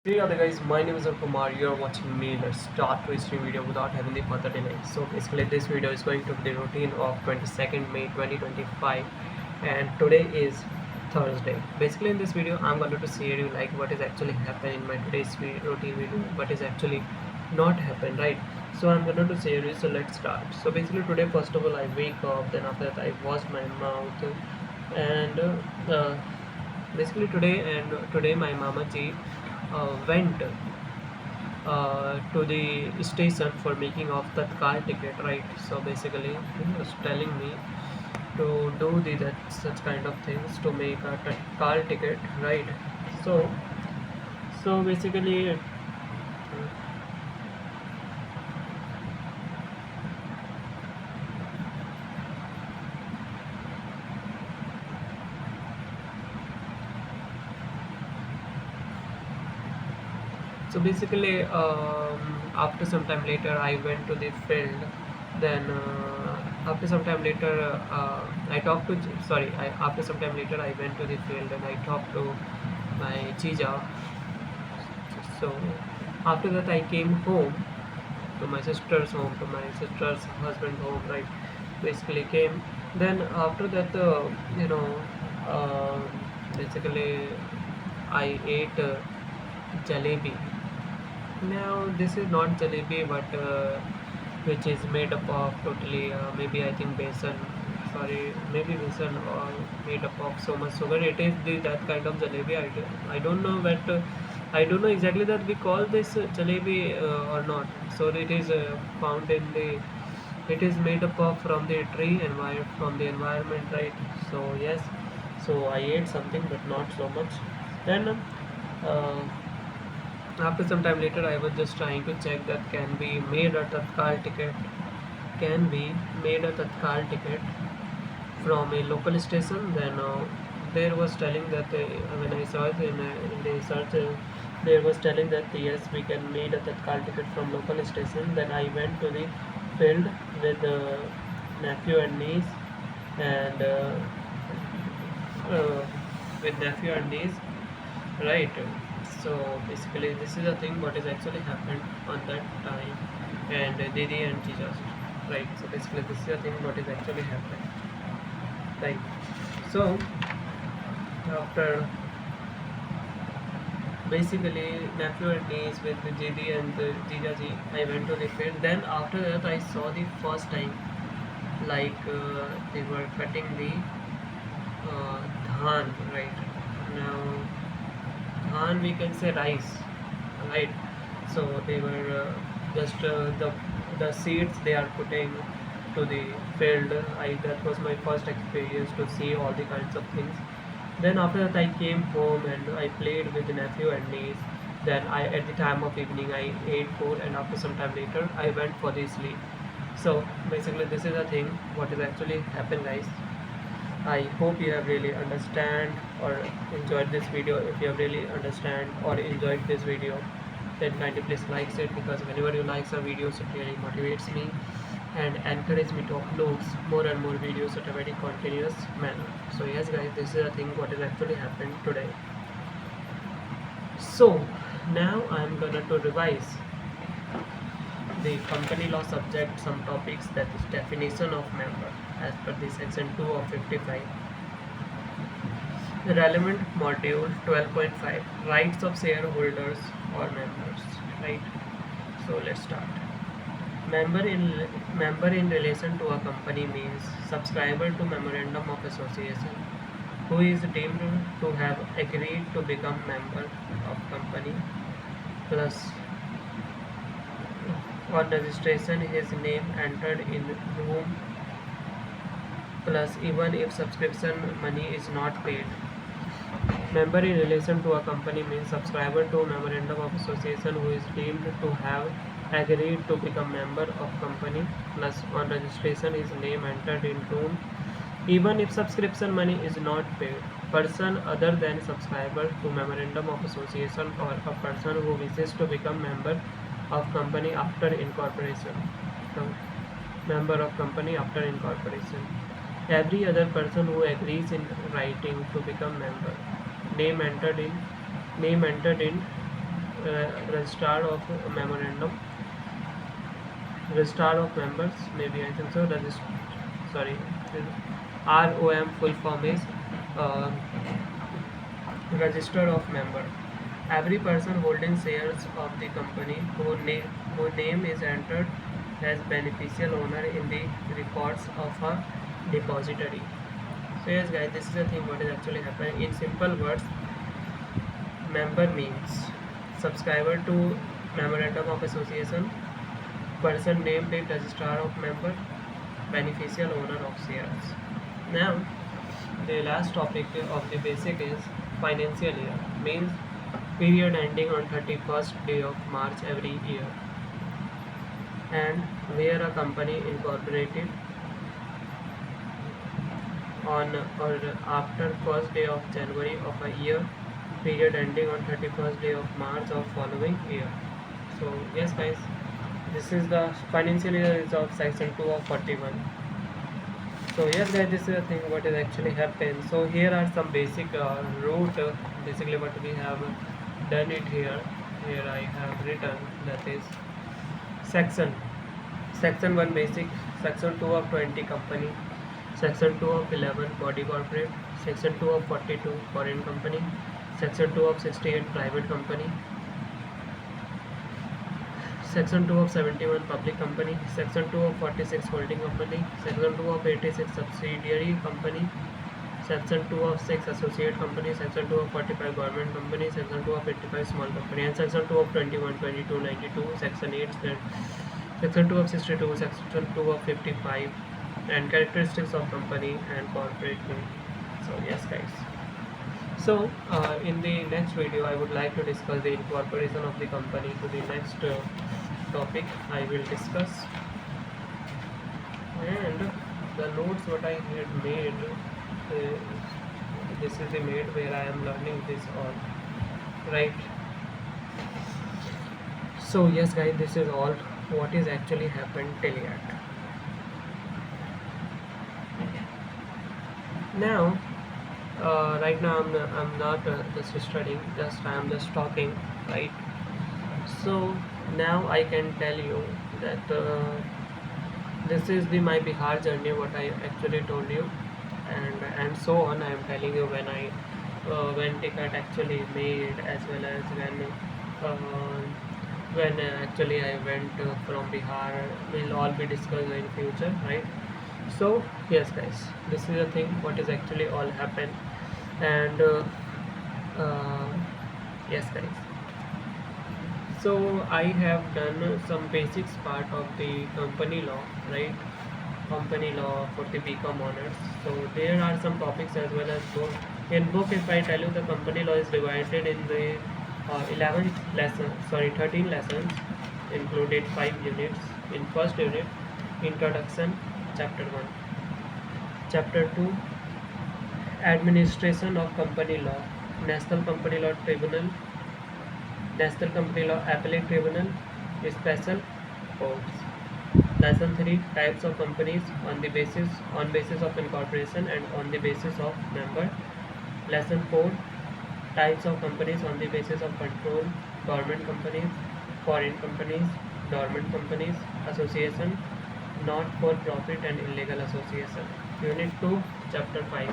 Hey other guys, my name is Kumar. You're watching me. Let's start to stream video without having the further delay. So basically, this video is going to be the routine of 22nd May 2025, and today is Thursday. Basically, in this video, I'm going to share you like what is actually happening in my today's routine video, what is actually not happen, right? So I'm going to share you. So let's start. So basically, today first of all, I wake up. Then after that, I wash my mouth, and basically today my mama ji went to the station for making of Tatkal ticket, right? So basically, he was telling me to do that such kind of things to make a Tatkal ticket, right? So so basically. After some time later, I went to the field. Then after some time later, I talked to sorry. After some time later, I went to the field and I talked to my Chija. So after that, I came home to my sister's home, to my sister's husband home. Right, basically came. Then after that, uh, basically I ate jalebi. Now this is not jalebi, but which is made up of totally maybe I think besan, sorry, maybe besan or made up of so much sugar. It is that kind of jalebi. I don't know that I don't know exactly that we call this jalebi or not. So it is found in the it is made up of from the tree and from the environment, right? So yes, so I ate something but not so much. Then uh, after some time later, I was just trying to check that can be made a Tatkal ticket from a local station. Then there was telling that when I saw it in the search, there was telling that yes, we can made a Tatkal ticket from local station. Then I went to the field with nephew and niece, and uh, with nephew and niece, right? So basically this is the thing what is actually happened on that time, and Didi and Jesus, right? So basically this is the thing what is actually happened, right? So after basically nephew and niece with the Didi and the Jijaji, I went to the field. Then after that I saw the first time like they were cutting the dhan, right? Now dhan, we can say rice, right? So they were just the seeds they are putting to the field. That was my first experience to see all the kinds of things. Then after that I came home and I played with the nephew and niece. Then I at the time of evening I ate food, and after some time later I went for the sleep. So basically this is the thing what is actually happened, guys. I hope you have really understand or enjoyed this video. If you have really understand or enjoyed this video, then kindly please like it, because whenever you like some videos, it really motivates me and encourage me to upload more and more videos at a very continuous manner. So yes guys, this is the thing what is actually happened today. So now I'm gonna to revise the company law subject some topics, that is definition of member as per the section 2 of 55. The relevant module 12.5, rights of shareholders or members, right? So let's start. Member in relation to a company means subscriber to memorandum of association who is deemed to have agreed to become member of company, plus on registration his name entered in whom, plus even if subscription money is not paid. Member in relation to a company means subscriber to memorandum of association who is deemed to have agreed to become member of company, plus on registration his name entered in whom, even if subscription money is not paid. Person other than subscriber to memorandum of association, or a person who wishes to become member of company after incorporation. So, member of company after incorporation. Every other person who agrees in writing to become member. Name entered in name entered in registrar of memorandum, registrar of members, maybe I think so. Sorry, ROM full form is uh, register of member. Every person holding shares of the company whose name is entered as beneficial owner in the records of a depository. So yes guys, this is the thing what is actually happening. In simple words, member means subscriber to memorandum of association, person named in registrar of member, beneficial owner of shares. Now the last topic of the basic is financial year, means period ending on 31st day of March every year, and where a company incorporated on or after first day of January of a year, period ending on 31st day of March of following year. So yes guys, this is the financial year is of section 2 of 41. So yes guys, this is the thing what is actually happened. So here are some basic route, basically what we have done it here. Here I have written, that is section 1 basic, section 2 of 20 company, section 2 of 11 body corporate, section 2 of 42 foreign company, section 2 of 68 private company, section 2 of 71 public company, section 2 of 46 holding company, section 2 of 86 subsidiary company, section 2 of 6 associate company, section 2 of 45 government company, section 2 of 85 small company, and section 2 of 21, 22, 92, section 8, section 2 of 62, section 2 of 55, and characteristics of company and corporate name. So yes guys, so in the next video I would like to discuss the incorporation of the company. To the next topic I will discuss, and the notes what I had made, this is the made where I am learning this all, right? So yes guys, this is all what is actually happened till yet. Now right now I'm not just studying, just I am just talking, right? So now I can tell you that this is the my Bihar journey what I actually told you, and so on. I am telling you when ticket actually made, as well as when actually I went from Bihar. Will all be discussed in future, right? So yes guys, this is the thing what is actually all happened, and uh, yes guys, so I have done some basics part of the company law, right? Company law for the BCom honors. So there are some topics as well as book. In book, if I tell you, the company law is divided in the 11 lesson, sorry, 13 lessons, included 5 units. In first unit, introduction, chapter 1. Chapter 2, administration of company law, National Company Law Tribunal, National Company Law Appellate Tribunal, Special Courts. Lesson 3, types of companies on basis of incorporation and on the basis of member. Lesson 4, types of companies on the basis of control, government companies, foreign companies, dormant companies, association, not for profit and illegal association. Unit 2, chapter 5,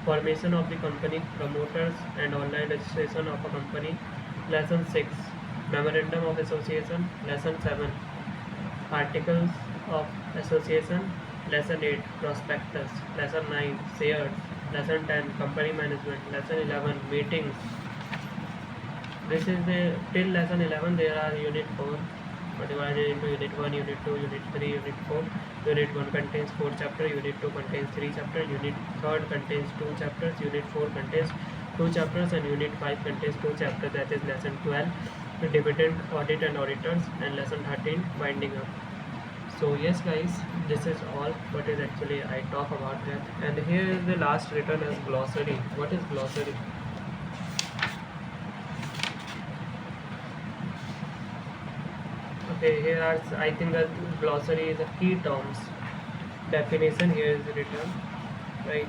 formation of the company, promoters and online registration of a company. Lesson 6, memorandum of association. Lesson 7, articles of association. Lesson 8, prospectus. Lesson 9, shares. Lesson 10, company management. Lesson 11, meetings. This is the till lesson 11 there are unit 4 divided into unit 1, unit 2, unit 3, unit 4. Unit 1 contains 4 chapters, unit 2 contains 3 chapters, unit 3 contains 2 chapters, unit 4 contains 2 chapters, and unit 5 contains 2 chapters, that is lesson 12, the dividend, audit and auditors, and lesson 13, winding up. So yes guys, this is all what is actually I talk about that. And here is the last written as glossary. What is glossary? Okay, here are, I think that glossary is a key terms. Definition here is written, right?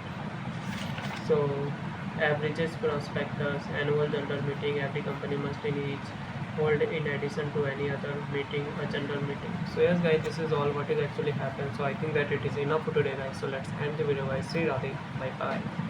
So averages, prospectus, annual general meeting, every company must in each hold in addition to any other meeting, a general meeting. So yes guys, this is all what is actually happened. So I think that it is enough for today guys. So let's end the video guys. See you, Radhe. Bye bye.